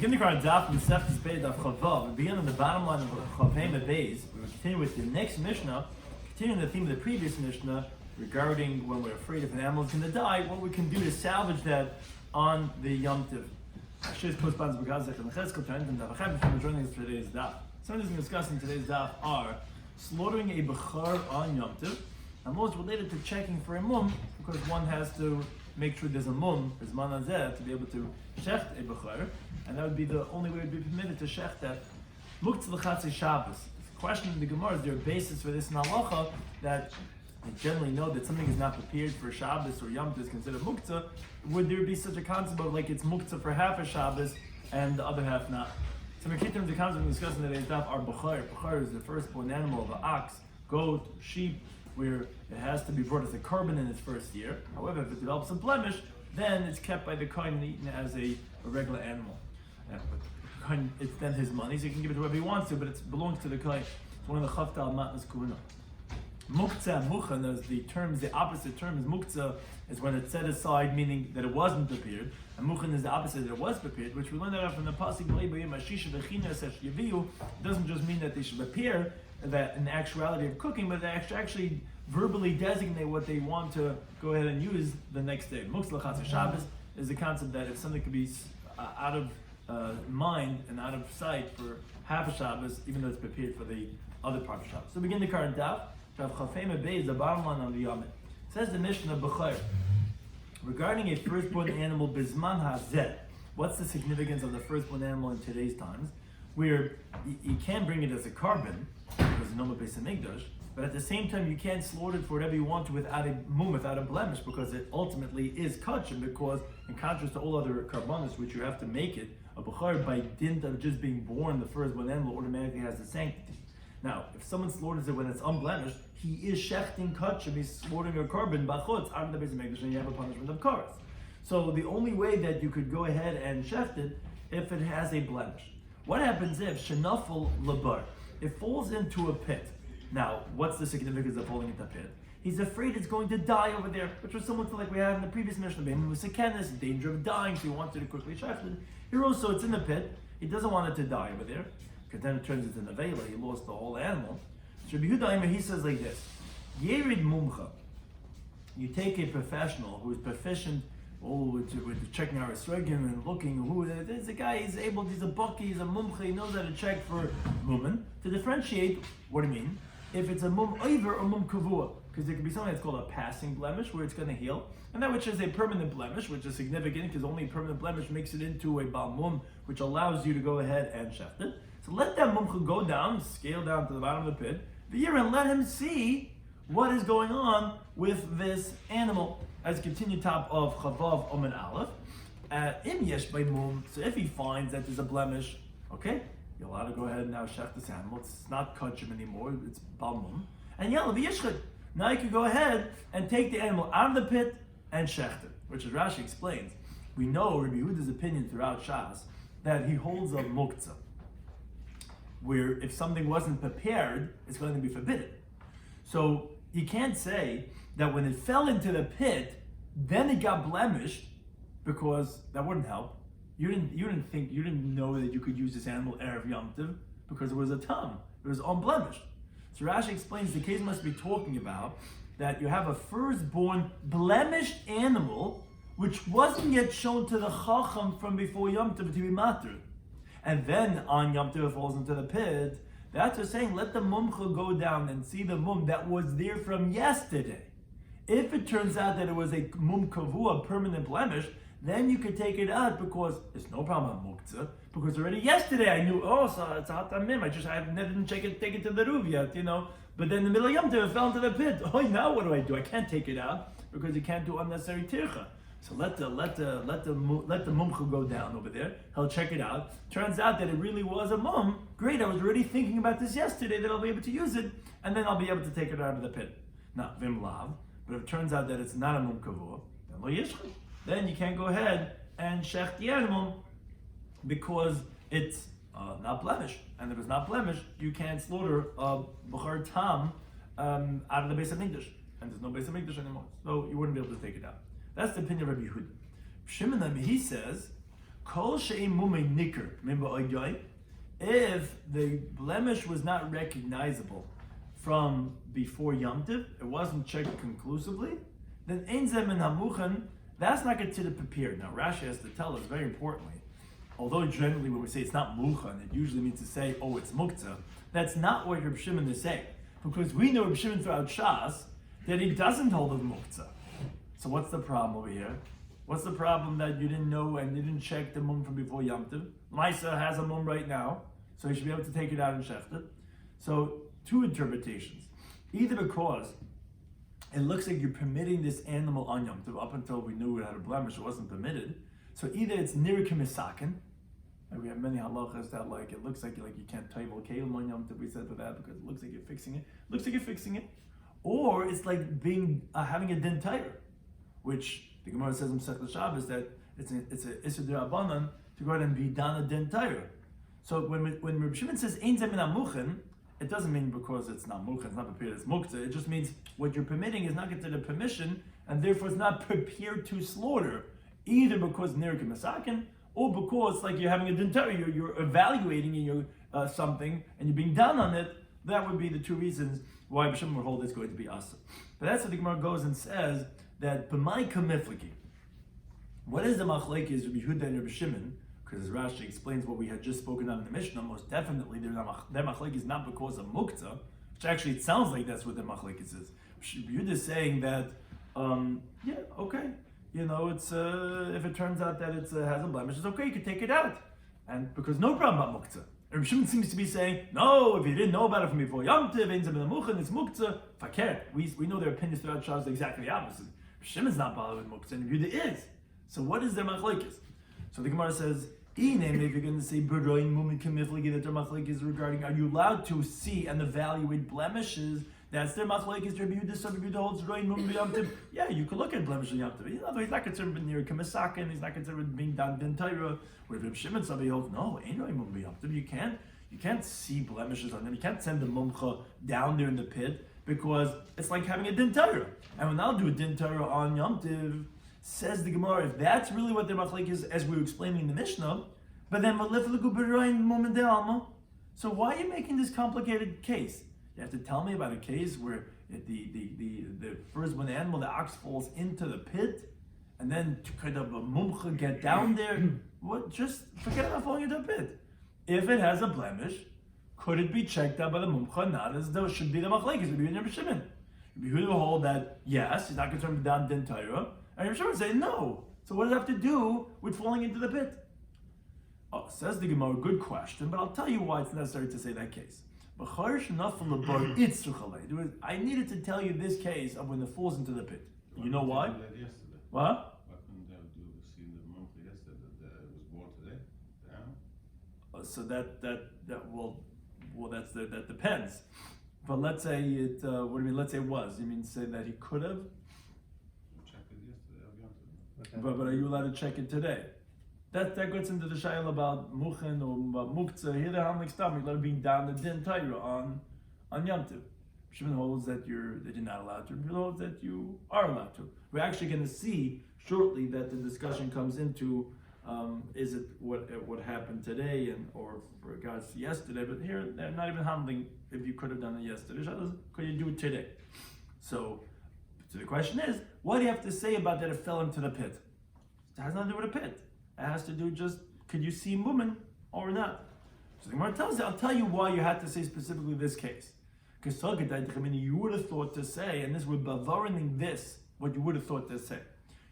begin the Daf Mesech Daf Chavav. We begin on the bottom line of Chavim Beis. We will continue with the next Mishnah, continuing the theme of the previous Mishnah regarding when we're afraid if an animal is going to die, what we can do to salvage that on the Yom Tov. Joining us for today's Daf. Some of the things we're discussing today's Daf are slaughtering a bechar on Yom Tov, and most related to checking for a mum, because one has to make sure there's a mum, there's manazeh, to be able to shecht a bechar, and that would be the only way it would be permitted to shecht that. Muktzah l'chatzi Shabbos. The question in the Gemara, is there a basis for this in halacha that we generally know that something is not prepared for Shabbos or Yom Tov is considered muktzah? Would there be such a concept of like it's muktzah for half a Shabbos and the other half not? So in terms of the concept we're discussing today's daf are bechar. Bechar is the firstborn animal of an ox, goat, sheep, where it has to be brought as a carbon in its first year. However, if it develops a blemish, then it's kept by the kohen and eaten as a regular animal. It's then his money, so he can give it to whoever he wants to, but it belongs to the kohen. It's one of the chafta al matnas kuhuna. Muktzah, muchan, as the terms, the opposite term is muktzah, is when it's set aside, meaning that it wasn't prepared. And muchan is the opposite, that it was prepared, which we learned that from the pasuk. It doesn't just mean that they should prepare that in the actuality of cooking, but they actually verbally designate what they want to go ahead and use the next day. Muktzah l'chatzi Shabbos is the concept that if something could be out of mind and out of sight for half a Shabbos, even though it's prepared for the other part of Shabbos. So begin the current daf. The bottom line on the Yomit. Says the Mishnah Bechar regarding a firstborn animal bizman hazeh. What's the significance of the firstborn animal in today's times? Where you can bring it as a carbon because no more Beis Hamikdash, but at the same time you can't slaughter it for whatever you want to without a mum, without a blemish, because it ultimately is kachim. Because in contrast to all other karbanos, which you have to make it, a bechar by dint of just being born, the firstborn animal automatically has the sanctity. Now, if someone slaughters it when it's unblemished, he is shechting kachim, he's slaughtering a carbon bachutz out of the Beis Hamikdash, and you have a punishment of karas. So the only way that you could go ahead and shecht it if it has a blemish. What happens if shenafel labar? It falls into a pit. Now, what's the significance of falling into a pit? He's afraid it's going to die over there, which was similar to like we had in the previous Mishnah. Maybe with sekenis, danger of dying, so he wanted to quickly shecht it. Here also, it's in the pit. He doesn't want it to die over there, because then it turns into nevela. He lost the whole animal. So Rabbi Yehuda, he says like this: Yerid mumcha. You take a professional who is proficient with checking our esrogim and looking who there's a guy. He's a bucky, he's a mumcha. He knows how to check for mumen to differentiate. What do you mean? If it's a mum over or mum kavua, because there could be something that's called a passing blemish where it's going to heal, and that which is a permanent blemish, which is significant because only a permanent blemish makes it into a bal mum, which allows you to go ahead and shecht it. So let that mumcha go down, scale down to the bottom of the pit, and let him see what is going on with this animal. As continue top of Chavav Omen Aleph, Im Yesh by Mum. So if he finds that there's a blemish, okay, you're allowed to go ahead and now shecht this animal. It's not kachim anymore, it's balmum. And Yalla v'yishchid. Now you can go ahead and take the animal out of the pit and shecht it, which as Rashi explains. We know Rabbi Yehuda's opinion throughout Shas that he holds a muktzah, where if something wasn't prepared, it's going to be forbidden. So you can't say that when it fell into the pit, then it got blemished, because that wouldn't help. You didn't know that you could use this animal erev Yom Tov because it was a tam, it was unblemished. So Rashi explains the case must be talking about that you have a firstborn blemished animal which wasn't yet shown to the chacham from before Yom Tov to be matur, and then on Yom Tov it falls into the pit. That's just saying let the mumcha go down and see the mum that was there from yesterday. If it turns out that it was a mum kavua, permanent blemish, then you could take it out because there's no problem on muktzah, because already yesterday I knew, so it's a hatamim, I didn't take it to the ruv yet, But then in the middle of Yom Tov it fell into the pit. Oh, now what do? I can't take it out because you can't do unnecessary tircha. So let the mumcha go down over there. He'll check it out. Turns out that it really was a mum. Great, I was already thinking about this yesterday that I'll be able to use it, and then I'll be able to take it out of the pit. Now, vim lav. But if it turns out that it's not a mum kavur, then lo yishchid. Then you can't go ahead and shecht the animal because it's not blemished. And if it's not blemished, you can't slaughter a bechar tam out of the Beis Hamikdash. And there's no Beis Hamikdash anymore. So you wouldn't be able to take it out. That's the opinion of Rabbi Yehuda. Shimon, he says, Kol she'im mumei nikr, remember oidyoi? If the blemish was not recognizable from before Yom Tov, it wasn't checked conclusively, then ein zeh min hamuchen, that's not considered prepared. Now Rashi has to tell us very importantly, although generally when we say it's not muchen, it usually means to say, oh, it's muktzah. That's not what Reb Shimon is saying, because we know Reb Shimon throughout Shas that he doesn't hold of muktzah. So what's the problem over here? What's the problem that you didn't know and you didn't check the mum from before Yom Tov? Maisa has a mum right now, so you should be able to take it out and shecht it. So two interpretations. Either because it looks like you're permitting this animal on Yom Tov, up until we knew it had a blemish, it wasn't permitted. So either it's nirikim misakin, and we have many halachas that like it looks like you can't table kelim on Yom Tov. We said for that because it looks like you're fixing it. Or it's like being having a din taira, which the Gemara says in Masechet Shabbos that it's a isur d'Rabbanan to go ahead and be done a din taira. So when Reb Shimon says ein zeh min hamuchen, it doesn't mean because it's not muchen, it's not prepared, it's muktzah. It just means what you're permitting is not considered permission, and therefore it's not prepared to slaughter, either because nirikim masakin, or because like you're having a din taira, you're evaluating something and you're being done on it. That would be the two reasons why Reb Shimon would hold it's going to be asa. But that's what the Gemara goes and says that b'mai kamifliki. What is the machlekes Rabbi Yehuda and Rabbi Shimon? Because as Rashi explains what we had just spoken on in the Mishnah, most definitely their machlekes is not because of muktzah, which actually it sounds like that's what the machlekes is. Rabbi Yehuda is saying that, it's if it turns out that it has a blemish, it's okay, you can take it out, and because no problem about muktzah. Rabbi Shimon seems to be saying, no, if you didn't know about it from before Yom Tov, it's muktzah, fakir. We know their opinions throughout Shas exactly the opposite. Rabbi Shimon's not bothered with muktzah, and Rabbi Yehuda is. So what is their machlekes? So the Gemara says, if you're going to say that their machlekes is regarding, are you allowed to see and evaluate blemishes? That's their machlekes. Rabbi Yehuda, so Rabbi Yehuda holds roin mum b'yom tov. Yeah, you could look at blemishes Yom Tov. He's not concerned with near kamisakin. He's not concerned with being done din taira. Where Rabbi Shimon, somebody holds no, ain't roin mum b'yom tov. You can't see blemishes on them. You can't send the mumcha down there in the pit because it's like having a din taira. And when I'll do a din taira on Yom Tov, says the Gemara, if that's really what their machlekes is, as we were explaining in the Mishnah, but then so why are you making this complicated case? You have to tell me about a case where the first one, the animal, the ox falls into the pit, and then could a mumcha get down there? What? Just forget about falling into the pit. If it has a blemish, could it be checked out by the mumcha? Not as though it should be the machlekes. Rabbi Yehuda and Rabbi Shimon. Rabbi Yehuda will hold that yes, he's not concerned with down din taira, and Rabbi Shimon would say no. So what does it have to do with falling into the pit? Oh, says the Gemara, good question, but I'll tell you why it's necessary to say that case. I needed to tell you this case of when it falls into the pit. You know why? What? Why couldn't they see the monthly yesterday that it was born today? So that depends. But let's say it. What do you mean? Let's say it was. You mean say that he could have? Checked it yesterday. But are you allowed to check it today? That gets into the shayla about muchen or about muktzah. Here they're having stuff. You're allowed being down the din taira on Yom Tov. Shimon holds that you're not allowed to. Shimon holds that you are allowed to. We're actually going to see shortly that the discussion comes into is it what happened today or regards to yesterday. But here they're not even handling if you could have done it yesterday. Could you do it today? So the question is, what do you have to say about that it fell into the pit? It has nothing to do with a pit. It has to do just, could you see mumen or not? So the Gemara tells you, I'll tell you why you had to say specifically this case. Because you would have thought to say, and this would be bavaring this, what you would have thought to say.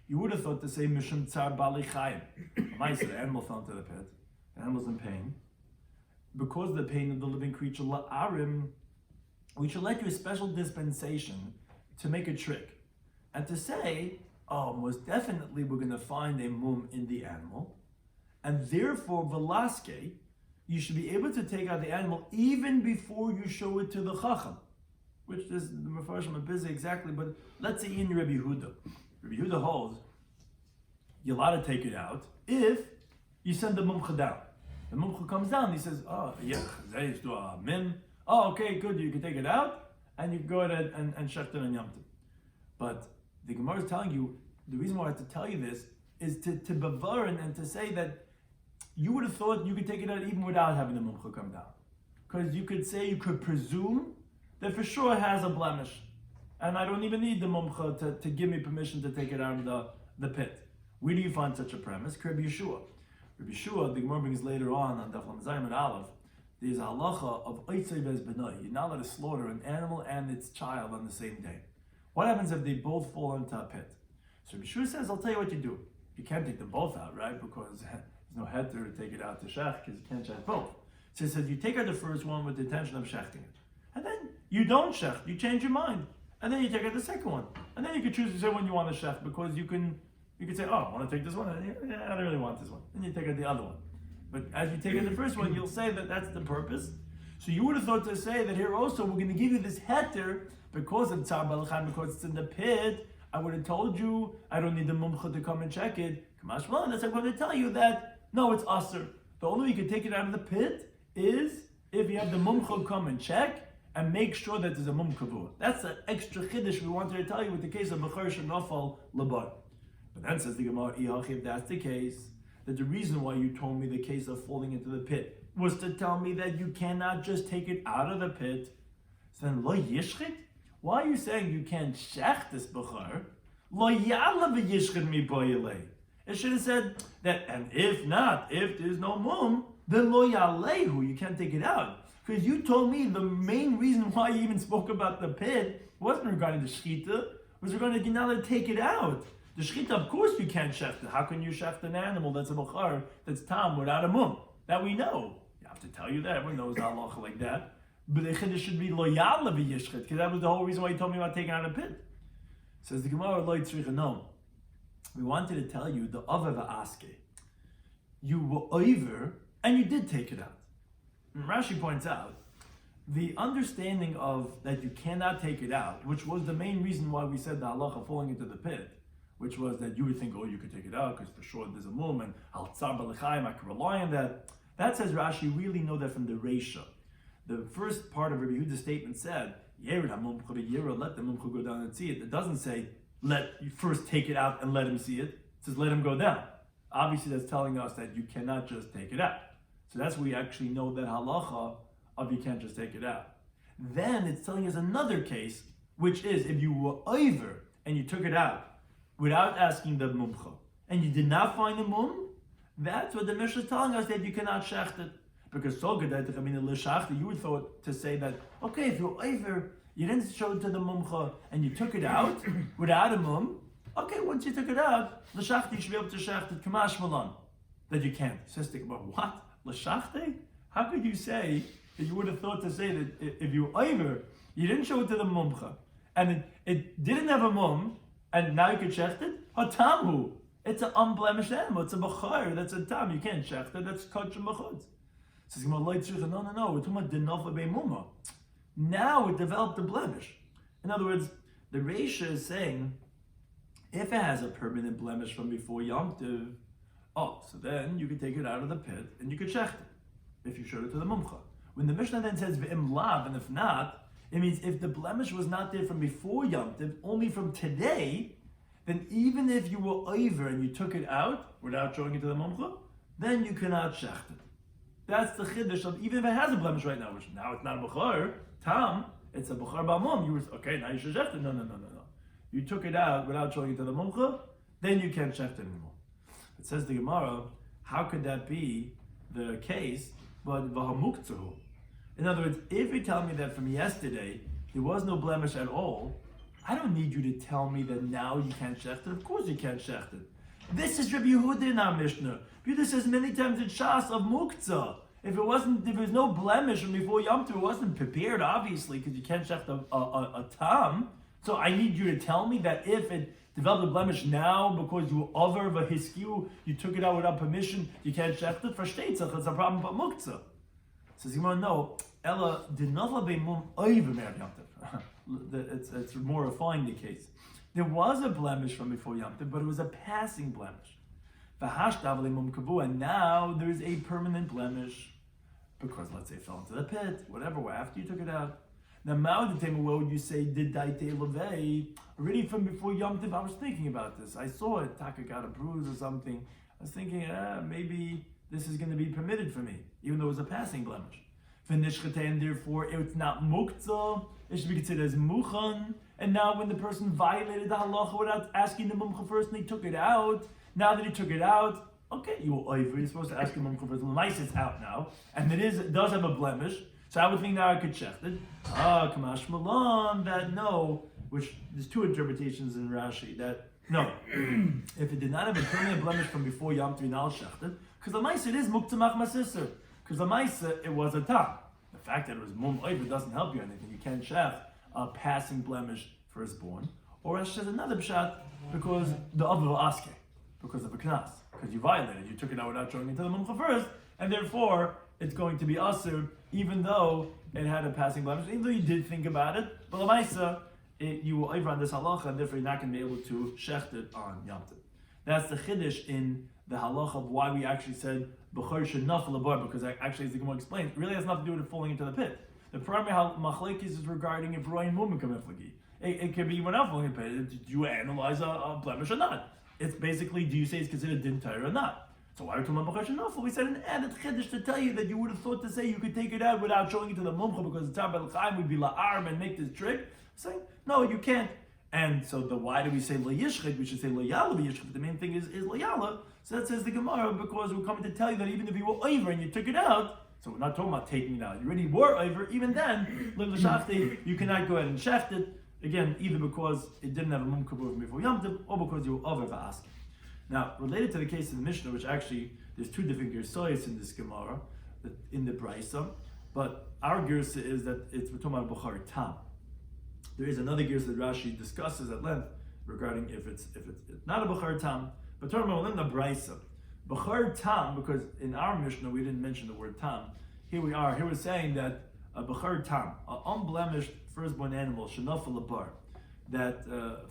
You would have thought to say, Mishum Tsar Bali Chayim. The animal fell into the pit. The animal's in pain. Because of the pain of the living creature, La'arim, we should let you a special dispensation to make a trick. And to say, most definitely we're going to find a mum in the animal, and therefore velaske, you should be able to take out the animal even before you show it to the chacham, which is the Mefarshim are busy exactly. But let's say in Rabbi Yehuda, Rabbi Yehuda holds you're allowed to take it out if you send the mumcha down. The mumcha comes down, he says, okay, good, you can take it out, and you go ahead and shecht it on Yom Tov. But the Gemara is telling you, the reason why I have to tell you this is to bavarin and to say that you would have thought you could take it out even without having the mumcha come down. Because you could presume that for sure it has a blemish. And I don't even need the mumcha to give me permission to take it out of the pit. Where do you find such a premise? Rabbi Yeshua. Rabbi Yeshua, the Gemara brings later on Daf Yomi and Aleph, there's a halacha of oitzei vez benoi. You're not allowed to slaughter an animal and its child on the same day. What happens if they both fall into a pit? So Rabbi Yeshua says, I'll tell you what you do. You can't take them both out, right? Because there's no heter to take it out to shech, because you can't shech both. So he says, you take out the first one with the intention of shechting it. And then you don't shech, you change your mind. And then you take out the second one. And then you can choose whichever one you want to shech, because you can say, oh, I want to take this one. Yeah, I don't really want this one. Then you take out the other one. But as you take out the first one, you'll say that that's the purpose. So you would have thought to say that here also, we're going to give you this heter, because of tzar balachan, because it's in the pit. I would have told you, I don't need the mumcha to come and check it. Kamash well, that's I'm going to tell you that, no, it's aser. The only way you can take it out of the pit is if you have the mumcha come and check and make sure that there's a mumkavur. That's the extra chiddush we wanted to tell you with the case of bechor shenafal labar. But then says the Gemara, if that's the case, that the reason why you told me the case of falling into the pit was to tell me that you cannot just take it out of the pit. So then lo yishchit? Why are you saying you can't shech this bechor? Lo yala v'yishchit mi boyelei. It should have said that, and if not, if there's no mum, then lo yalehu, you can't take it out. Because you told me the main reason why you even spoke about the pit wasn't regarding the shechita, was regarding you're not allowed to take it out. The shechita, of course you can't shecht it. How can you shecht an animal that's a bechor, that's tam, without a mum? That we know. You have to tell you that. Everyone knows halacha like that. But the chiddush should be lo yala v'yishchit, because that was the whole reason why you told me about taking out a pit. Says the Gemara, lo yitzricha no. We wanted to tell you the ava v'aske. You were over, and you did take it out. And Rashi points out, the understanding of that you cannot take it out, which was the main reason why we said the halacha falling into the pit, which was that you would think, oh, you could take it out, because for sure there's a mum, and al tzar b'lechaim, I can rely on that. That says Rashi really know that from the Reisha. The first part of Rabbi Yehuda's statement said, let the mumcha go down and see it. It doesn't say, let you first take it out and let him see it. It says, let him go down. Obviously, that's telling us that you cannot just take it out. So that's where we actually know that halacha of you can't just take it out. Then it's telling us another case, which is if you were over and you took it out without asking the mumcha, and you did not find a mum, that's what the Mishnah is telling us, that you cannot shecht it. Because so good that you would thought to say that, okay, if you're over, you didn't show it to the mumcha and you took it out without a mum, okay, once you took it out, l'shachti, you should be able to shecht it, kamash malan, that you can't. Says the Gemara, what? L'shachti? How could you say that you would have thought to say that if you were over, you didn't show it to the mumcha, and it didn't have a mum, and now you could shecht it? Hatamhu. It's an unblemished animal. It's a bechor. That's a tam. You can't shecht it. That's kach and bechutz. Says no. We're talking about denova beimuma. Now it developed a blemish. In other words, the Reisha is saying, if it has a permanent blemish from before Yom Tov, so then you could take it out of the pit and you could shecht it if you showed it to the mumcha. When the Mishnah then says v'im lav, and if not, it means if the blemish was not there from before Yom Tov, only from today, then even if you were over and you took it out without showing it to the mumcha, then you cannot shecht it. That's the chiddush of even if it has a blemish right now, which now it's not a bechor, tam, it's a bechor ba'mum. You were okay, now you should shecht it. No. You took it out without showing it to the mumcha, then you can't shecht it anymore. It says the Gemara, how could that be the case? But v'hamuktzuhu. In other words, if you tell me that from yesterday there was no blemish at all, I don't need you to tell me that now you can't shecht it. Of course you can't shecht it. This is Rabbi Yehuda in our Mishnah. Yehuda says many times in Shas of Muktzah. If there was no blemish from before Yom Tov, it wasn't prepared, obviously, because you can't shecht a tam. So I need you to tell me that if it developed a blemish now because you were over v'hiskiu, you took it out without permission, you can't shecht it. Versteht it's a problem but Muktzah. Says Yimon, no, Ella did not have a mum over Yom Tov. It's more refined the case. There was a blemish from before Yom Tov, but it was a passing blemish. And now there is a permanent blemish because, let's say, it fell into the pit, whatever, after you took it out. Now, where would you say, did daite levei? Already from before Yom Tov, I was thinking about this. I saw it, Taka got a bruise or something. I was thinking, maybe this is going to be permitted for me, even though it was a passing blemish. And therefore, it's not muktzah, it should be considered as muchan. And now when the person violated the halacha without asking the mumcha first and he took it out, now that he took it out, okay, you're supposed to ask the mumcha first. Nice, it's out now. And it does have a blemish. So I would think now I could check it. Kamash Malan, that no, which there's two interpretations in Rashi, that no, if it did not have a permanent blemish from before Yom Tov, now shechted, because the Maisa it is muktzah machmasisser, because the Maisa it was a tam. The fact that it was mum oiv doesn't help you anything. You can't shech a passing blemish firstborn, or else there's another pshat because the other aske, because of a knas, because you violated, you took it out without showing it to the mumcha first, and therefore it's going to be asur, even though it had a passing blemish, even though you did think about it, but the Maisa, you will over on this halacha, and therefore you're not going to be able to shecht it on Yom Tov. That's the chiddush in the halacha of why we actually said b'chor should nafel abar, because actually, as the Gemara explains, it really has nothing to do with it falling into the pit. The primary machlekes is regarding if roin mum kameflagi. It can be when not falling into the pit. Do you analyze a blemish or not? It's basically, do you say it's considered din Torah or not? So why are we talking about b'chor should nafel? We said an added chiddush to tell you that you would have thought to say you could take it out without showing it to the mumcha because the tzar b'l'chaim would be la'arm and make this trick. Saying no, you can't. And so why do we say layishchid? We should say layala b'yishchid. The main thing is layala. So that says the Gemara, because we're coming to tell you that even if you were over and you took it out, so we're not talking about taking it out. You already were over. Even then, you cannot go ahead and shecht it again, either because it didn't have a mum kabur before Yom Tov, or because you were over v'ask. Now, related to the case of the Mishnah, which actually there's two different gersoyos in this Gemara, in the Brisa, but our gersa is that we're talking about b'char tam. There is another gersa that Rashi discusses at length regarding if it's not a b'char tam, but talking about in the Brisa, b'char tam, because in our Mishnah we didn't mention the word tam. Here we are. Here we're saying that a b'char tam, an unblemished firstborn animal, shenafel abar, that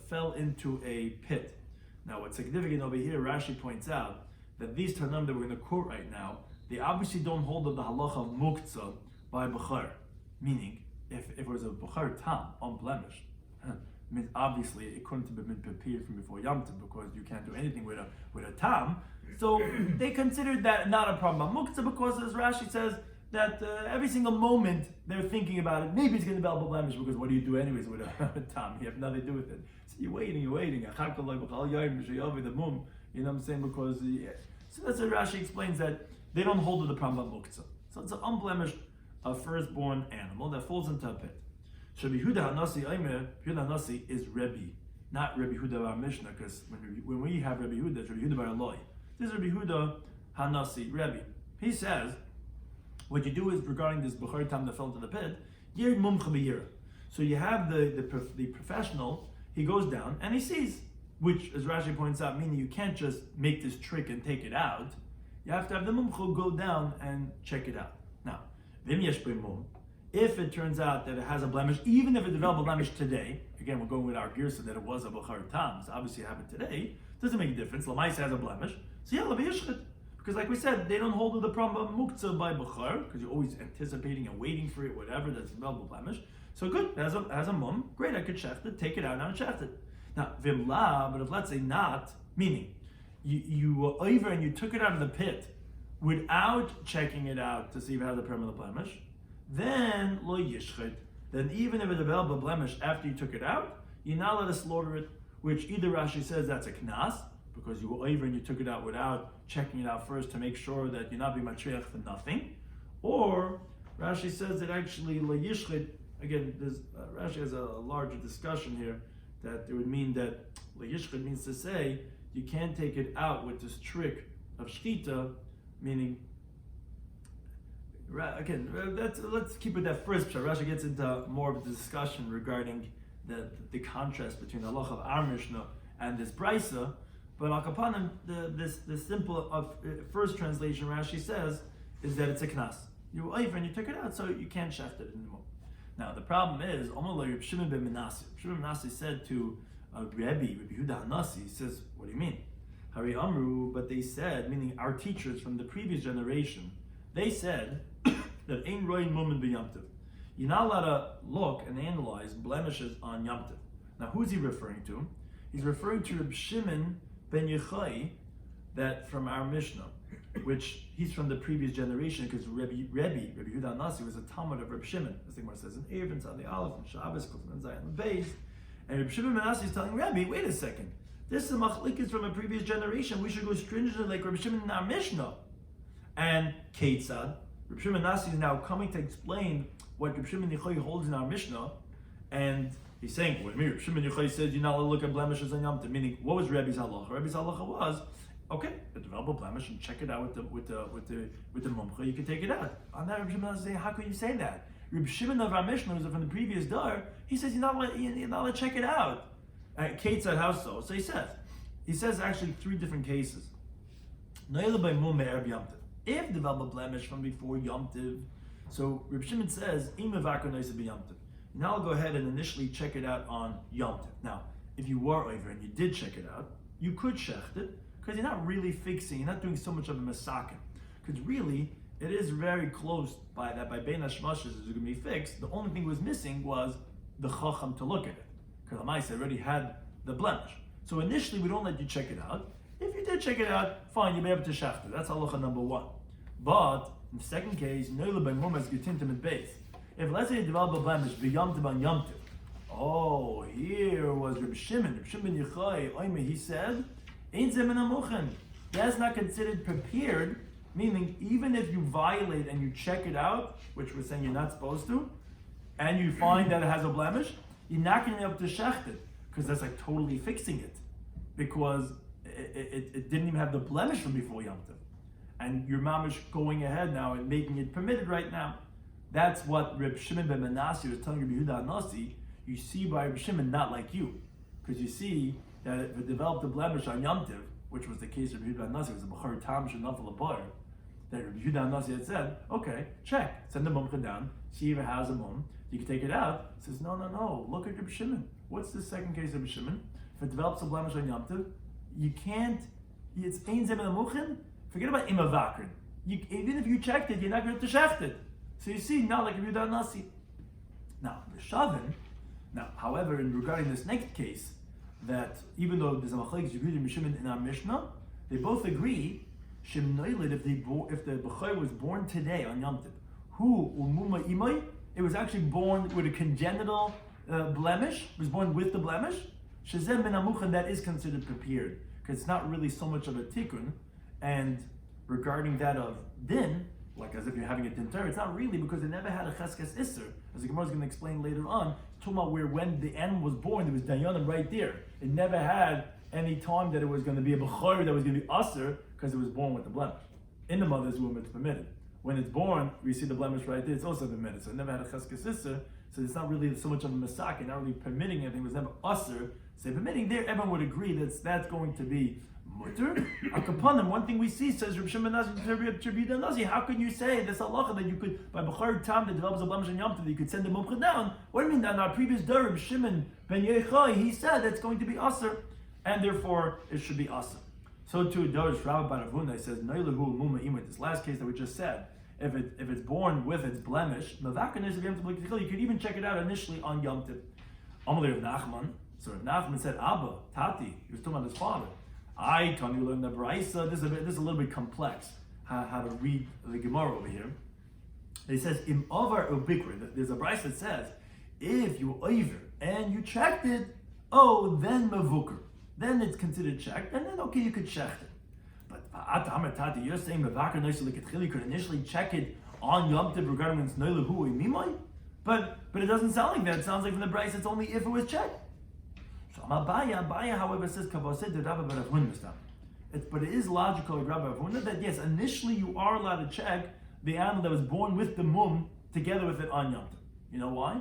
fell into a pit. Now, what's significant over here, Rashi points out that these Tanam that we're going to quote right now, they obviously don't hold of the halacha of muktzah by b'char, meaning if it was a b'char tam, unblemished, means obviously it couldn't have been prepared from before Yom Tov because you can't do anything with a tam. So they considered that not a problem about muktzah because, as Rashi says, that every single moment they're thinking about it, maybe it's going to be a blemish because what do you do anyways with a tam? You have nothing to do with it. So you're waiting. You know what I'm saying? Because so that's what Rashi explains, that they don't hold to the problem of muktzah. So it's an unblemished firstborn animal that falls into a pit. Rabbi Yehuda Hanasi is Rebbe, not Rabbi Yehuda Bar Mishnah, because when we have Rabbi Yehuda, it's Rabbi Yehuda Bar Eloi. This is Rabbi Yehuda Hanasi, Rebbe. He says, what you do is regarding this b'chor tam that fell into the pit, yer mumcha b'yira. So you have the professional. He goes down and he sees, which, as Rashi points out, meaning you can't just make this trick and take it out. You have to have the mumcha go down and check it out. Now, v'im yesh b'mum. If it turns out that it has a blemish, even if it developed a blemish today, again, we're going with our girsa that it was a b'chor tam, so obviously it happened today, doesn't make a difference. Lamais has a blemish, so yeah, l'v'yishchit. Because like we said, they don't hold to the problem of muktzah by b'chor, because you're always anticipating and waiting for it, whatever, that's developed a blemish. So good, it has a mum, great, I could shecht it, take it out now and shecht it. Now, vimla, but if let's say not, meaning, you were over and you took it out of the pit without checking it out to see if it has a permanent blemish, then lo yishchit, then even if it developed a blemish after you took it out, you're not allowed to slaughter it, which either Rashi says that's a knas, because you were over and you took it out without checking it out first to make sure that you're not being matriach for nothing, or Rashi says that actually lo yishchit, again, Rashi has a larger discussion here, that it would mean that lo yishchit means to say you can't take it out with this trick of shkita, meaning, again, let's keep with that first pshat. Rashi gets into more of the discussion regarding the contrast between the halacha of our Mishnah and this Brisa. But al kapanim, the simple first translation Rashi says is that it's a knas. You were over and you took it out, so you can't shecht it anymore. Now the problem is, Rabbi Shimon ben Menashe. Shimon ben Menashe said to Rabbi Yehuda Hanasi, he says, "What do you mean? Hari Amru," but they said, meaning our teachers from the previous generation, they said that ein roin mumen b'Yom Tov. You're not allowed to look and analyze blemishes on Yom Tov. Now, who's he referring to? He's referring to Rabbi Shimon ben Yochai, that from our Mishnah. which he's from the previous generation, because Rabbi Yehuda Nasi was a Talmud of Rabbi Shimon. As the Gemara says in Erevin, on the Aleph, and Shabbos, and Zion, the Beis. And Rabbi Shimon ben Nasi is telling Rabbi, wait a second, this is a machlokes from a previous generation. We should go stringently like Rabbi Shimon in our Mishnah. And Ketzad, Rabbi Shimon ben Nasi is now coming to explain what Rabbi Shimon Yochai holds in our Mishnah, and he's saying, well, Rabbi Shimon Yochai said you're not allowed to look at blemishes on Yom Tov. Meaning, what was Rabbi's halacha? Rabbi's halacha was, okay, if develop a blemish and check it out with the mumcha, you can take it out. On that, Rabbi Shimon is saying, how could you say that? Rabbi Shimon of our Mishnah, who's from the previous dar, he says you're not allowed to check it out. Kate said, how so? So he says actually three different cases. If develop a blemish from before Yom Tov, so Rabbi Shimon says, now I'll go ahead and initially check it out on Yom Tov. Now, if you were over and you did check it out, you could shecht it, because you're not really fixing, you're not doing so much of a masakin. Because really, it is very close by Bein HaShmashes is going to be fixed. The only thing was missing was the chacham to look at it. Because Lamaisa already had the blemish. So initially, we don't let you check it out. If you did check it out, fine, you'll be able to shecht it. That's halacha number one. But in the second case, noila by mumas getintim at base. If let's say you develop a blemish, b'yom tov on yom tov. Oh, here was Rabbi Shimon Yochai. He said, "Ein zemen amuchen." That's not considered prepared. Meaning, even if you violate and you check it out, which we're saying you're not supposed to, and you find that it has a blemish, you're not going to be able to shecht it, because that's like totally fixing it, because it didn't even have the blemish from before Yom Tov. And your mamish going ahead now and making it permitted right now. That's what Reb Shimon ben Menashe was telling Rabbi Yehuda Nasi. You see by Reb Shimon not like you, because you see that if it developed a blemish on Yom Tov, which was the case of Rabbi Yehuda Nasi, was a b'char tam shenafel abar, that Rabbi Yehuda Nasi had said, okay, check, send the mumcha down, see if it has a mum, you can take it out. He says, no, look at Reb Shimon. What's the second case of Reb Shimon? If it develops a blemish on Yom Tov, you can't, it's ein zemen amuchen. Forget about imavakrin. Even if you checked it, you're not going to shecht it. So you see, not like Yehuda Nasi. Now, the Shavin, however, regarding this next case, that even though there's a machlekes Yehuda and Shimon in our Mishnah, they both agree, Shem Noilid, if the B'chai was born today on Yom Tov, who umuma imay, it was actually born with a congenital blemish, was born with the blemish, Shezem min amuchan, that is considered prepared, because it's not really so much of a tikkun. And regarding that of din, like as if you're having a din Torah, it's not really, because it never had a cheskes isser. As the Gemara is going to explain later on, it's talking about where when the animal was born, there was dayanim right there. It never had any time that it was going to be a b'chor that was going to be aser, because it was born with the blemish. In the mother's womb, it's permitted. When it's born, we see the blemish right there, it's also permitted. So it never had a cheskes isser, so it's not really so much of a masak, not really permitting anything, it was never aser. So permitting there, everyone would agree that's going to be mutter. Akapanim, one thing we see says Rabbi Shimon Nazi, how can you say this halacha that you could, by b'char tam that develops a blemish on Yom Tov, you could send the mumcha down? What do you mean? On our previous dar, Rabbi Shimon ben Yochai, he said that's going to be aser, and therefore it should be aser. So too, Dorish Rabbi Baravuna says noilahu muma imut. This last case that we just said, if it's born with its blemish, you could even check it out initially on Yom Tov. Amalei of Nachman. So if Nachman said Abba, Tati, he was talking about his father. I told you learn the Beitzah. This is a little bit complex how to read the Gemara over here. It says im over ubikra. There's a Beitzah that says if you over and you checked it, then mavukar, then it's considered checked, and then okay you could check it. But Tati, you're saying mavakar you could initially check it on Yom Tov regarding when it's noilahu imimai, but it doesn't sound like that. It sounds like from the Beitzah it's only if it was checked. So Abaya, however, says but it is logical, Rabbi Avuna, that yes, initially you are allowed to check the animal that was born with the mum together with it on Yom Tov. You know why?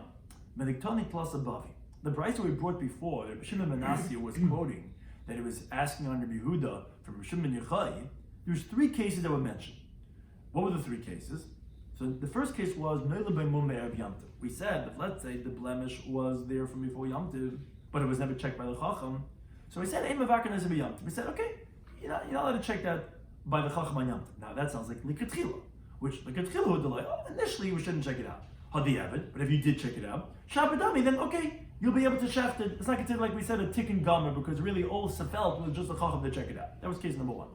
Mediktoni plus abavi. The Beitzah we brought before, Rabbi Shimon ben Menashe was quoting that he was asking on Rabbi Yehuda from Rabbi Shimon ben Yochai. There's three cases that were mentioned. What were the three cases? So the first case was Noila ben Mum Erev Yom Tov. We said that let's say the blemish was there from before Yom Tov, but it was never checked by the Chacham. So we said, Ein Mavakan is a Yom Tov. We said, okay, you're not allowed to check that by the Chacham on Yom Tov. Now that sounds like Likatchila, which Likatchila would delay. Initially we shouldn't check it out. Hadiavad, but if you did check it out, Shabbatami, then okay, you'll be able to shecht it. It's not considered like we said a tikkun gomer, because really all Sefelt was just the Chacham to check it out. That was case number one.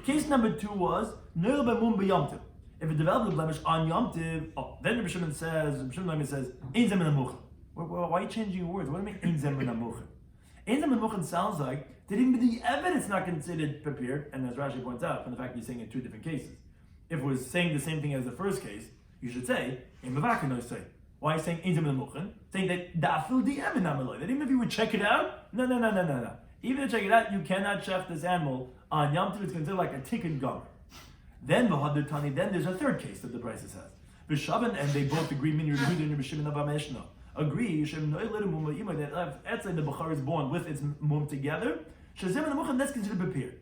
Case number 2 was Noil B'mum B'Yom. If it developed a blemish on Yom Tiv, then Rabbi Shimon says, Ein Zem Menamuchen. Why are you changing your words? What do you mean Ein Zem Menamuchen? Ein Zem Menamuchen sounds like that even the evidence not considered prepared, and as Rashi points out, from the fact that he's saying in 2 different cases. If it was saying the same thing as the first case, you should say, Ein Mevakar say. Why are you saying Ein Zem Menamuchen? Saying that Dafil the Evan Amaloi. That even if you would check it out, no. Even to check it out, you cannot chef this animal on Yom Tov. It's considered like a ticket gomer. Then there's a third case that the Beitzah says. V'shavan, and they both agree. Agree. That the Bechar is born with its mum together. That's considered prepared.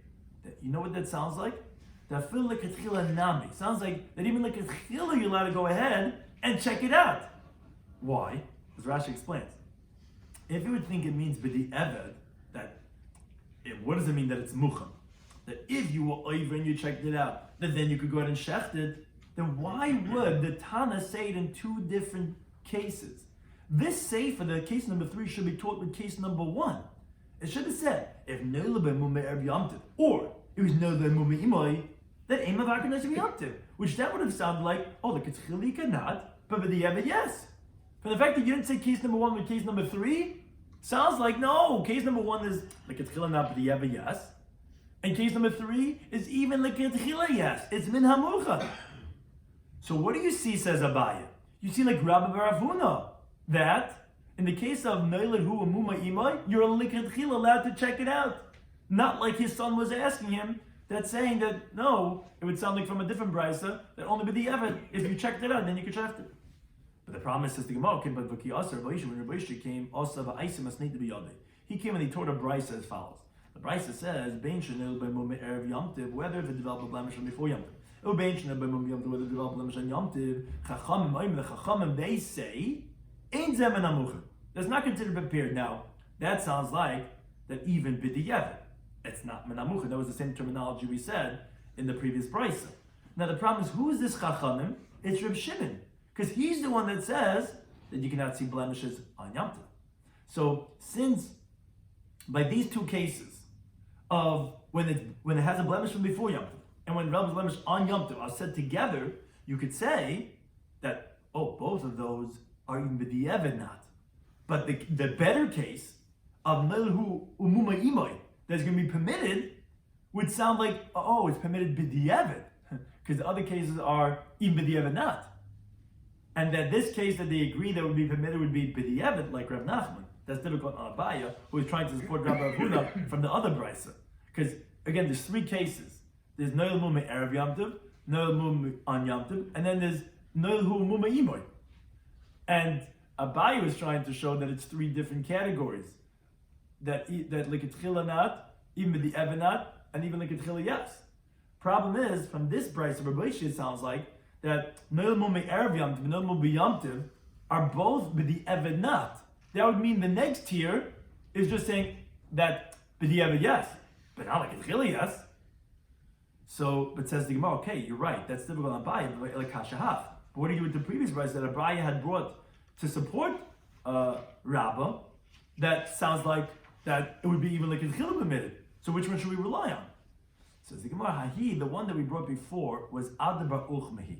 You know what that sounds like? That feel like a nami. Sounds like that even like a chila you're allowed to go ahead and check it out. Why? As Rashi explains, if you would think it means b'di eved, that what does it mean that it's mucham? That if you were over and you checked it out, that then you could go ahead and shecht it, then why would the Tana say it in 2 different cases? This sefer, the case number 3, should be taught with case number 1. It should have said, if Nola B'mumei Erev Yom Tov, or it was Nola B'mumei Imoi, that Ein Mavakar Nesem Yom Tov, which that would have sounded like, look, it's Chilika not, but with the Evid, yes. From the fact that you didn't say case number 1 with case number 3, sounds like, no, case number 1 is like it's Chilika not, but the Evid, yes. And case number 3 is even like Chila, yes. It's Min Hamucha. So what do you see, says Abaya? You see like Rabbi Baravuna, that in the case of Noilad Hu Amuma Imai, you're allowed to check it out. Not like his son was asking him, that's saying that, no, it would sound like from a different brisa, that only with the Evid, if you checked it out, then you could check it. But the problem is, says the Gemara, but when Rabbi Shloimy came, also V'aisim Asnei to be Yodei. He came and he taught a brisa as follows. The Brisa says, Bein Shenil B'mumei Erev Yom Tiv, whether if it developed a blemish from before Yom Tiv, or Bein Shenil B'mumei Yom Tiv, whether it developed a blemish on Yom Tiv, the Chachamim, they say, Ein Zem Menamuchen. That's not considered prepared. Now, that sounds like that even B'diyevet, it's not Menamuchen. That was the same terminology we said in the previous Brisa. Now, the problem is, who is this Chachamim? It's Reb Shimon, because he's the one that says that you cannot see blemishes on Yom Tiv. So, since by these 2 cases, of when it has a blemish from before Yom Tov and when it develops a blemish on Yom Tov are said together, you could say that both of those are even b'di'evet not. But the better case of melhu umuma imoy that's going to be permitted would sound like it's permitted b'di'evet because the other cases are even b'di'evet not, and that this case that they agree that would be permitted would be b'di'evet like Rav Nachman. That's difficult on Abaya, who is trying to support Rabbi Huda from the other brisa. Because, again, there's 3 cases. There's Noel Mumei Erev Yom Tov, Noel Mumei on Yom Tov, and then there's Noel Hu Mumei Imoy. And Abaya was trying to show that it's 3 different categories. That like a tchila not, even with the evanat, and even like a tchila yes. Problem is, from this brisa, Rabbi Shloimy, it sounds like that Noel Mumei Erev Yom Tov and Noel Mumei Yom Tov are both with the evanat. That would mean the next tier is just saying that b'di'evet yes, but not like it's really yes. So, but says the Gemara, okay, you're right, that's difficult on Abaya, but like Hashahaf. But what do you do with the previous verse that Abaya had brought to support Rabbah? That sounds like that it would be even like it's chila permitted. So which one should we rely on? Says the Gemara, Hahi, the one that we brought before was Ad Bar Uchmehi.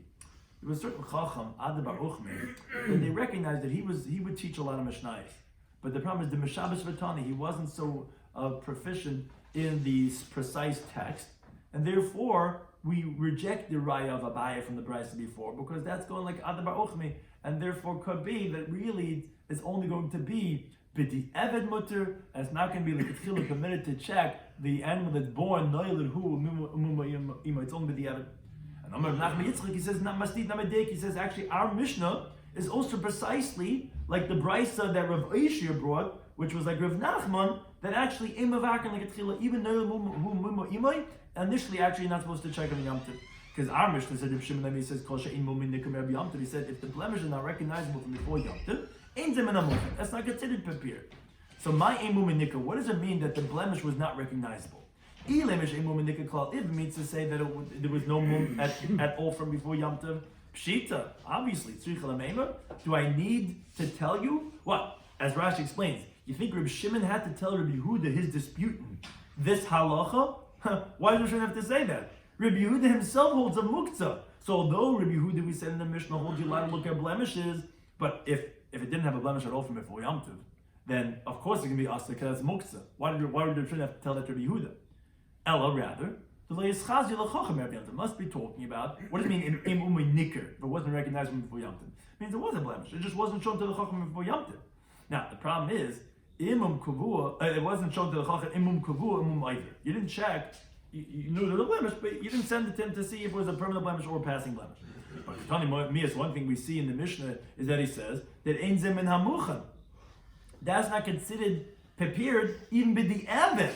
There was a certain Chacham, Ad Bar Uchmehi, and they recognized that he would teach a lot of Mishnayos. But the problem is the Meshabes Vatani, he wasn't so proficient in these precise text, and therefore we reject the Raya of Abaya from the Brisa before, because that's going like Ad Bar Uchmehi, and therefore could be that really it's only going to be B'di Eved Mutter, and it's not going to be like it's chila permitted to check the animal that's born, it's only B'di Eved. And Amar Nachman Yitzchak, he says, not Mastit Namadek, he says, actually, our Mishnah is also precisely like the Brisa that Rav Oishir brought, which was like Rav Nachman, that actually, like even initially, actually, you're not supposed to check on the Yom Tov. Because our Mishnah said, if Shimon says, he said, if the blemish is not recognizable from before Yom Tov, that's not considered prepared. So my emuminika, what does it mean that the blemish was not recognizable? If it means to say that there was no mum at all from before Yom Tov, pshita, obviously, do I need to tell you? What? As Rashi explains, you think Reb Shimon had to tell Rabbi Yehuda his disputant this halacha? Why do we have to say that? Rabbi Yehuda himself holds a muktzah. So although Rabbi Yehuda, we said in the Mishnah, holds you allowed to look at blemishes, but if it didn't have a blemish at all from before Yom Tov, then of course it can be asa because it's muktzah. Why did the Trin have to tell that to Rabbi Yehuda? Ella, rather, it must be talking about, what does it mean im nikr? If it wasn't recognized from before Yom Tov, it means it was a blemish. It just wasn't shown to the chacham before Yom Tov. Now the problem is, it wasn't shown to the chacham imum kavua imum either. You didn't check. You knew there was a blemish, but you didn't send it to him to see if it was a permanent blemish or a passing blemish. But one thing we see in the Mishnah is that he says that ein zeh min hamuchan. That's not considered prepared even by the Eved.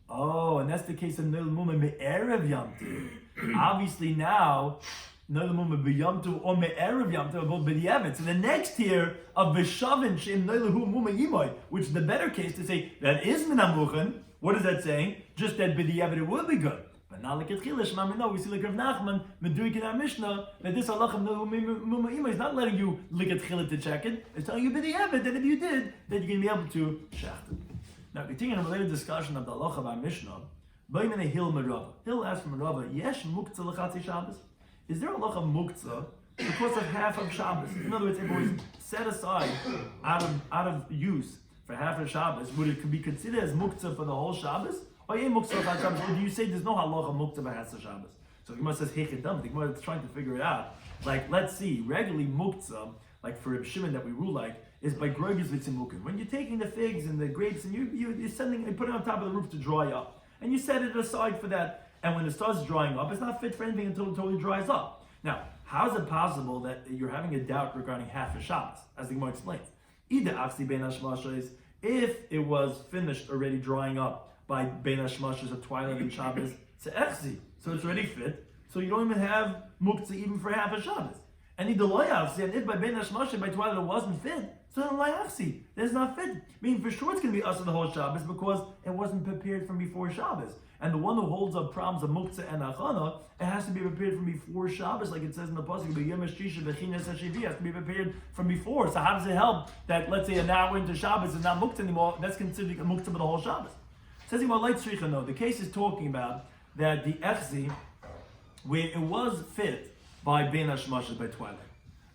Oh, and that's the case of Noel Muma Me'erev Yom Tov. Obviously now, Noel Muma B'Yom Tov or Me'erev Yom Tov are both by the Eved. So the next tier of B'Shavin Shem Noel Muma Yimoy, which is the better case to say that is Min hamuchan. What is that saying? Just that by the Eved it will be good. But now look at Chilish, we see like Rav Nachman, Meduik in our Mishnah, that this halacha Muma Yimoy is not letting you look at Chilit to check it. It's telling you by the Eved that if you did, then you're going to be able to shacht it. Now, continuing a related discussion of the halacha of our Mishnah, Baimene Hill Merava. Hill asked from Merava, Yesh muktzah l'chatzi Shabbos? Is there a halacha muktzah because of half of Shabbos? In other words, if it was set aside out of use for half of Shabbos, would it be considered as muktzah for the whole Shabbos? Or muktzah l'chatzi Shabbos? Or do you say there's no halacha muktzah for half of Shabbos? So the Gemara says hechedam. The Gemara is trying to figure it out. Like, let's see, regularly muktzah, like for Reb Shimon that we rule like, is by groigers v'tzimukin. When you're taking the figs and the grapes and you're putting it on top of the roof to dry up, and you set it aside for that, and when it starts drying up, it's not fit for anything until it totally dries up. Now, how is it possible that you're having a doubt regarding half a Shabbos, as the Gemara explains? Either achsi bein hashmashos, if it was finished already drying up by bein hashmashos of twilight and Shabbos, it's echsi, so it's already fit, so you don't even have muktzah even for half a Shabbos. And either loyachsi, and if by bein hashmashos by twilight it wasn't fit, so then loyachsi, that's not fit. Meaning for sure it's going to be us the whole Shabbos because it wasn't prepared from before Shabbos. And the one who holds up problems of muktzah and achana, it has to be prepared from before Shabbos, like it says in the pasuk, it has to be prepared from before. So how does it help that, let's say, an hour into Shabbos is not muktzah anymore? That's considered a muktzah for the whole Shabbos. It says about light stricha, no. The case is talking about that the echzi, where it was fit by bein hashmashos by twilight.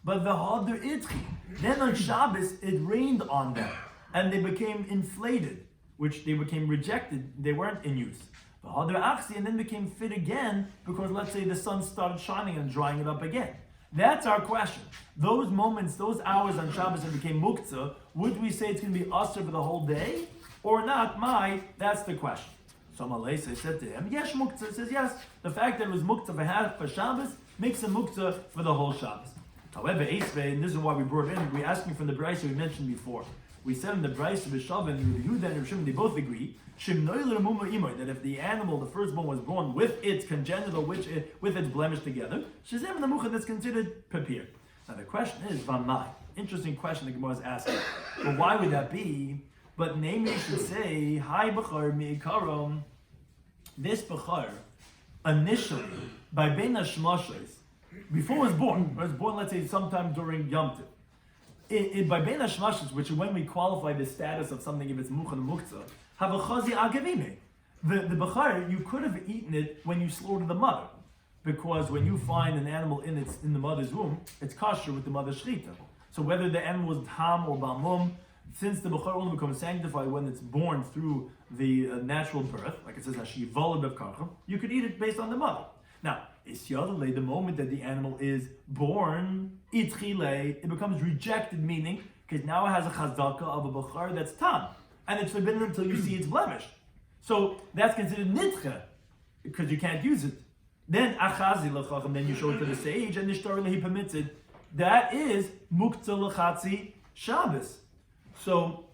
But the hadr itchi, then on Shabbos it rained on them, and they became inflated, which they became rejected. They weren't in use. The hadr achsi, and then became fit again because let's say the sun started shining and drying it up again. That's our question. Those moments, those hours on Shabbos that became muktzah, would we say it's going to be usher for the whole day or not? That's the question. So Malaysa said to him, yes, muktzah. Says yes. The fact that it was muktzah for half for Shabbos makes a muktzah for the whole Shabbos. However, and this is why we brought it in, we're asking from the Beitzah we mentioned before. We said in the Beitzah B'Shavin, Yehuda and Reb Shimon, they both agree, that if the animal, the firstborn, was born with its congenital, with its blemish together, that's considered prepared. Now the question is, Vamai. Interesting question the Gemara is asking. But why would that be? But namely, you should say, Hi B'char Mi'ikarom, this B'char, initially, by Bein Hashmashos, before it was born, let's say, sometime during Yom Tov. By Bein Hashmashos, which is when we qualify the status of something if it's muchan and muktzah, have a chazi agavime. The bachar, you could have eaten it when you slaughtered the mother, because when you find an animal in the mother's womb, it's kosher with the mother's shechita. So whether the animal was tam or bamum, since the bachar only becomes sanctified when it's born through the natural birth, like it says hashivala bevkarcha, you could eat it based on the mother. Now, the moment that the animal is born, it becomes rejected, meaning, because now it has a chazaka of a bachar that's tam, and it's forbidden until you see it's blemished. So that's considered nitche, because you can't use it. Then achazi l'chacham, then you show it to the sage, and nishtar he permits it. That is muktzah l'chatzi Shabbos. So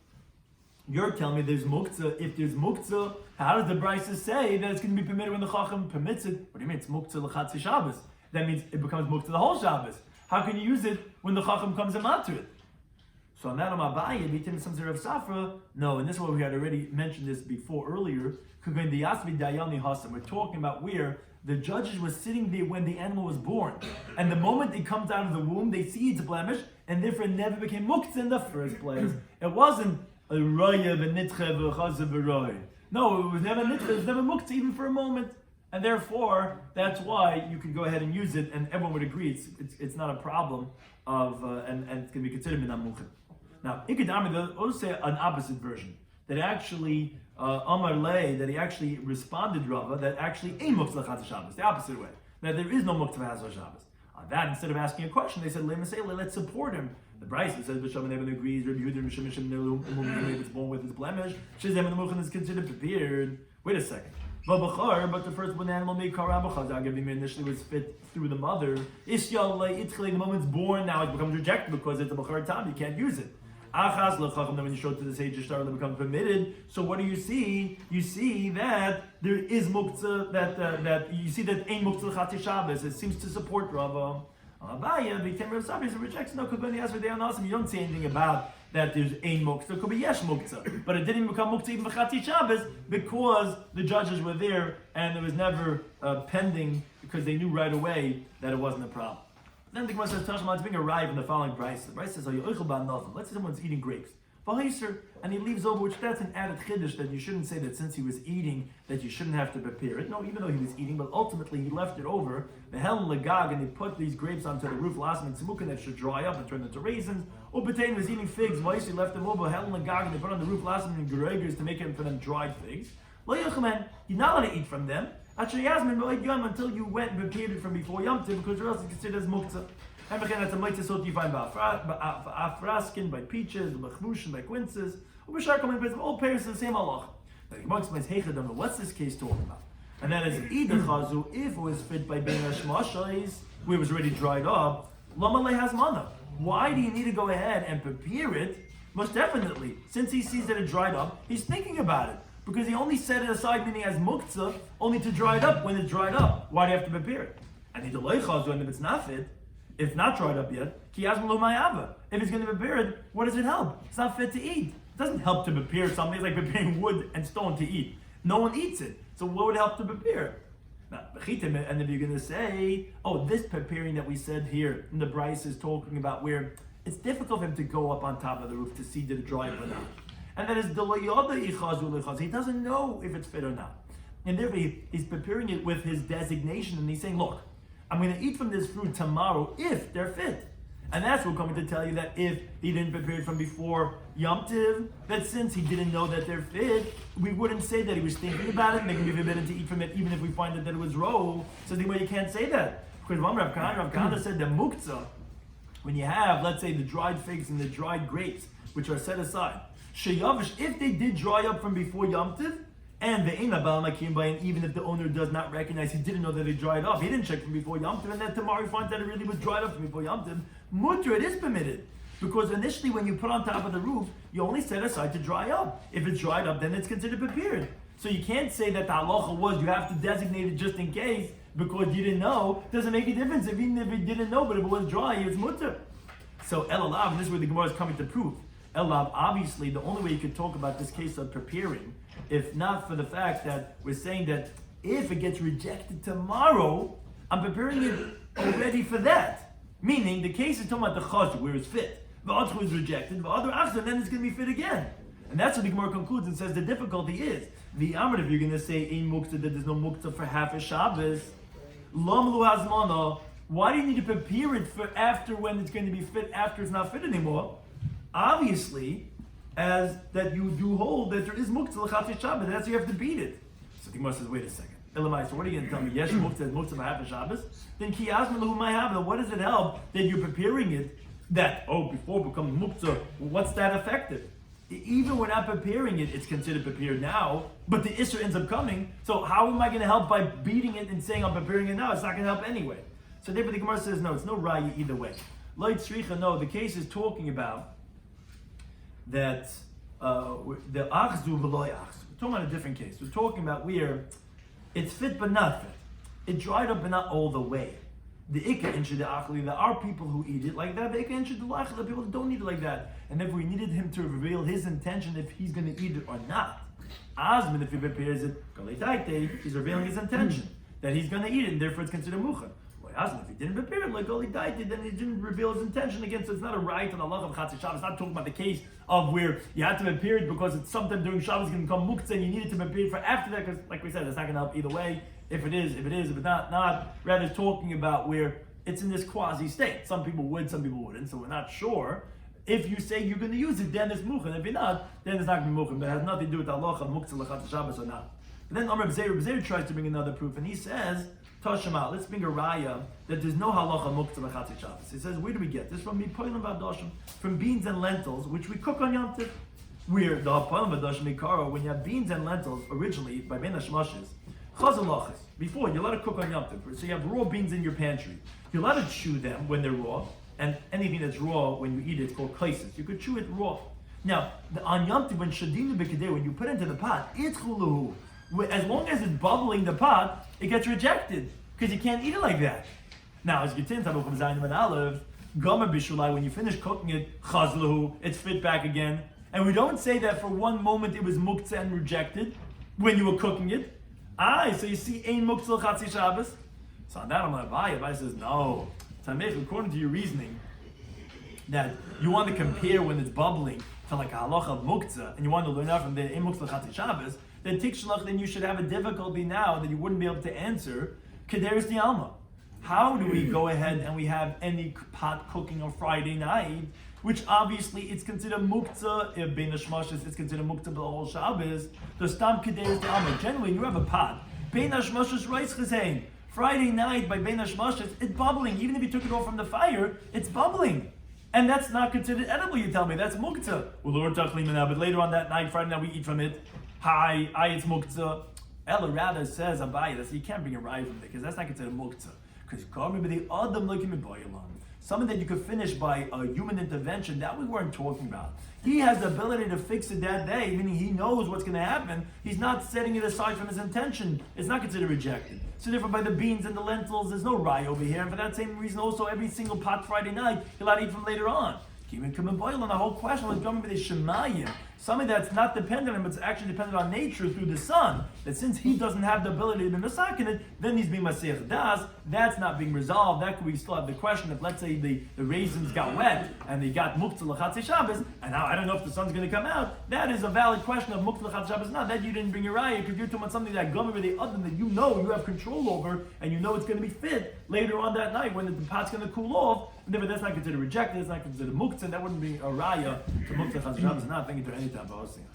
you're telling me there's muktzah. If there's muktzah, how does the Beitzah say that it's going to be permitted when the Chacham permits it? What do you mean? It's muktzah l'chatzi Shabbos. That means it becomes muktzah the whole Shabbos. How can you use it when the Chacham comes and to it? So on that on Abaye, Bitin some of Safra. No, and this is what we had already mentioned this before earlier. We're talking about where the judges were sitting there when the animal was born, and the moment it comes out of the womb, they see it's blemish, and therefore it never became muktzah in the first place. It wasn't a roya v'nitche v'chazav v'roy. No, it was never nitva, it was never muktzah even for a moment. And therefore, that's why you could go ahead and use it, and everyone would agree it's not a problem of and it's going to be considered minam muchim. Now, Ikadami, they'll also say an opposite version that actually Amar Lei, that he actually responded Rava that actually ain't muktzah l'chatzah Shabbos, the opposite way, that there is no muktzah for Hatzah Shabbos. On that, instead of asking a question, they said let's support him. The Beitzah says B'Shem Neven agrees. Rabbi Yehuda Mishum Mishum it's born with his blemish. Shizem and the Muchan is considered prepared. Wait a second. But the first one animal made Karabachazag initially was fit through the mother. The moment it's born, now it becomes rejected because it's a Bachar Tam, you can't use it. Achas lechacham, then when you show it to the sage Ishtar, it becomes permitted. So what do you see? You see that there is muktzah, that you see that ain't muktzah l'chatzah Shabbos. It seems to support Rava. Abaya, the Temper of Sabbath rejects no because when he asked for day on awesome, you don't say anything about that there's ein muktzah. It could be yesh muktzah, but it didn't become muktzah even v'chatzah Shabbos because the judges were there and it was never pending because they knew right away that it wasn't a problem. Then the Gemara says, Tashma, it's being arrived in the following price. The price says, let's say someone's eating grapes. And he leaves over, which that's an added chiddush that you shouldn't say that since he was eating, that you shouldn't have to prepare it. No, even though he was eating, but ultimately he left it over. The helen legag, and they put these grapes onto the roof, last and tzimukah, that should dry up and turn into raisins. Upatain was eating figs, he left them over, helen legag, and they put on the roof, last and gregers to make it for them dried figs. Lo yochaman, you're not allowed to eat from them. Actually, Yasmin, until you went and prepared it from before Yom Tov, because or else it's considered as muktzah. And that's a mitzvah sort you find by afraskin, by peaches, by chmushin, by quinces, or by sharkom, all pairs of the same halach. Now the Gemara explains, heichadam, what's this case talking about? And that is either chazu, if it was fit by bein hashmashais, where it was already dried up, lama lehazmana. Why do you need to go ahead and prepare it? Most definitely, since he sees that it dried up, he's thinking about it. Because he only set it aside, meaning as muktzah, only to dry it up when it's dried up. Why do you have to prepare it? And either leichazu, and if it's not fit, if not dried up yet, if it's going to prepare it, what does it help? It's not fit to eat. It doesn't help to prepare something. It's like preparing wood and stone to eat. No one eats it. So what would help to prepare? Now, and if you're going to say, this preparing that we said here in the Bryce is talking about where it's difficult for him to go up on top of the roof to see did it dry up or not. And that is he doesn't know if it's fit or not. And therefore he's preparing it with his designation and he's saying, look, I'm going to eat from this fruit tomorrow if they're fit. And that's what we're coming to tell you, that if he didn't prepare it from before Yom Tiv, that since he didn't know that they're fit, we wouldn't say that he was thinking about it and they can be forbidden to eat from it even if we find that it was raw. So the way you can't say that. Because Rav Kahana said the muktzah, when you have, let's say, the dried figs and the dried grapes, which are set aside, sheyavish, if they did dry up from before Yom Tiv, and the Einabal Makim by, and even if the owner does not recognize, he didn't know that it dried up, he didn't check from before Yom Tov, and then tomorrow he finds that it really was dried up from before Yom Tov, mutter, it is permitted. Because initially when you put on top of the roof, you only set aside to dry up. If it's dried up, then it's considered prepared. So you can't say that the halacha was you have to designate it just in case, because you didn't know. Doesn't make a difference, even if you didn't know, but if it was dry, it's mutter. So Elalav, and this is where the Gemara is coming to prove. Elalav, obviously, the only way you could talk about this case of preparing, if not for the fact that we're saying that if it gets rejected tomorrow, I'm preparing it already for that. Meaning, the case is talking about the chazuk, where it's fit. The other is rejected, the other achzor, then it's going to be fit again. And that's what the Gemara concludes and says the difficulty is, the Amr, if you're going to say, ein muktzah, that there's no muktzah for half a Shabbos, lam lu hazmana, why do you need to prepare it for after when it's going to be fit, after it's not fit anymore? Obviously, as that you do hold that there is muktzah l'chatzah Shabbos, that's you have to beat it. So the Gemara says, wait a second. Elamai, so what are you going to tell me? Yes, muktzah for half a Shabbos. Then ki asma lahu may have. What does it help that you're preparing it? That before it becomes muktzah, what's that effective? Even we're not preparing it, it's considered prepared now. But the isser ends up coming. So how am I going to help by beating it and saying I'm preparing it now? It's not going to help anyway. So therefore the Gemara says no, it's no raya either way. Light tzricha, no. The case is talking about that the achzu v'loy achzu. We're talking about a different case. We're talking about where it's fit but not fit. It dried up but not all the way. The ikka inshid achli, there are people who eat it like that. The ikka inshid achli, the people that don't eat it like that. And if we needed him to reveal his intention if he's going to eat it or not. Azman, if he prepares it, he's revealing his intention that he's going to eat it, and therefore it's considered mucha. If he didn't prepare it like all he died, then he didn't reveal his intention again. So it's not a right on Allah of Chatzis Shabbos. It's not talking about the case of where you had to prepare it because it's sometime during Shabbos going to come muktzah and you needed to prepare it for after that. Because, like we said, it's not going to help either way. If it is, if it's not. Rather, it's talking about where it's in this quasi state. Some people would, some people wouldn't. So we're not sure. If you say you're going to use it, then it's muchim. If you're not, then it's not going to be muchim. But it has nothing to do with Allah of muktzah l'chatzis Shabbos or not. But then Rabbi Zera tries to bring another proof, and he says, Tashema, let's bring a raya that there's no halacha muktzah l'chatzis Shabbos. He says, where do we get this from? From beans and lentils, which we cook on Yom Tov. Where the poilim v'doshim ikaro, when you have beans and lentils, originally by ben hashmashis, chazalachas. Before you're allowed to cook on Yom Tov, so you have raw beans in your pantry. You're allowed to chew them when they're raw, and anything that's raw when you eat it, it's called klaisis. You could chew it raw. Now, on Yom Tov, when shadinu b'kedei, when you put it into the pot, itchuluhu. As long as it's bubbling the pot, it gets rejected because you can't eat it like that. Now, as you tin tabuch zayin and olive, gomer b'shulai, when you finish cooking it, chazluhu, it's fit back again. And we don't say that for one moment it was muktzah and rejected when you were cooking it. So you see, ein muktzah l'chatzis Shabbos. So on that, I'm like, Abai says no. Tamech, according to your reasoning, that you want to compare when it's bubbling to like a halacha of muktzah, and you want to learn out from the ein muktzah l'chatzis Shabbos. Then tikshalach, then you should have a difficulty now that you wouldn't be able to answer. Kederis the Alma. How do we go ahead and we have any pot cooking on Friday night, which obviously it's considered muktzah bein hashmashis, it's considered muktzah b'ol Shabbos. The stam kederis the Alma. Generally, you have a pot bein hashmashis reis chesein. Friday night by bein hashmashis, it's bubbling. Even if you took it off from the fire, it's bubbling. And that's not considered edible, you tell me. That's muktzah. But later on that night, Friday night, we eat from it. Hi, it's muktzah. Ella rather says Abai, that you can't bring a raya from there because that's not considered muktzah. Because something that you could finish by a human intervention, that we weren't talking about. He has the ability to fix it that day, meaning he knows what's going to happen. He's not setting it aside from his intention. It's not considered rejected. So therefore, by the beans and the lentils, there's no rye over here. And for that same reason, also every single pot Friday night, you're allowed to eat from later on. And the whole question was going with the shemayim, something that's not dependent on, but it's actually dependent on nature through the sun. That since he doesn't have the ability to be masakin it, then he's being masech das. That's not being resolved. That we still have the question if, let's say, the raisins got wet and they got muktzah l'chatzis Shabbos, and now I don't know if the sun's going to come out. That is a valid question of muktzah l'chatzis Shabbos. Not that you didn't bring your raya because you're talking about something that gomer with the other that you know you have control over, and you know it's going to be fit later on that night when the pot's going to cool off. But that's not considered rejected. It's not considered muktzah. That wouldn't be a raya to muktzah l'chatzis Shabbos. Not thinking to any type of things.